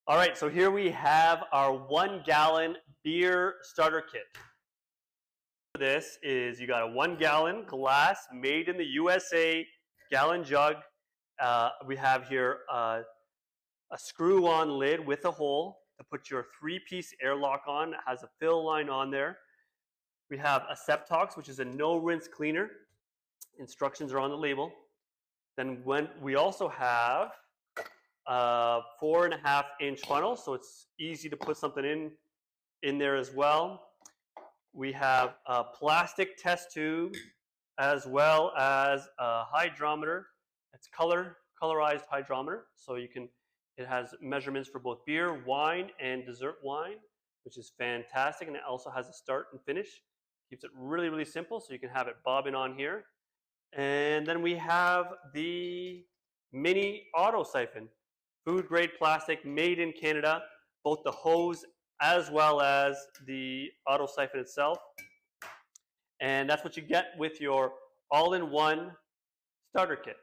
All right, so here we have our 1 gallon beer starter kit. This is you got a 1 gallon glass made in the USA gallon jug. We have here a screw-on lid with a hole to put your 3-piece airlock on. It has a fill line on there. We have a Septox, which is a no-rinse cleaner. Instructions are on the label. Then we also have a 4.5-inch funnel, so it's easy to put something in there as well. We have a plastic test tube as well as a hydrometer. It's colorized hydrometer, so it has measurements for both beer, wine, and dessert wine, which is fantastic, and it also has a start and finish. Keeps it really, really simple, so you can have it bobbing on here. And then we have the mini auto siphon, food grade plastic, made in Canada, both the hose as well as the auto siphon itself. And that's what you get with your all-in-one starter kit.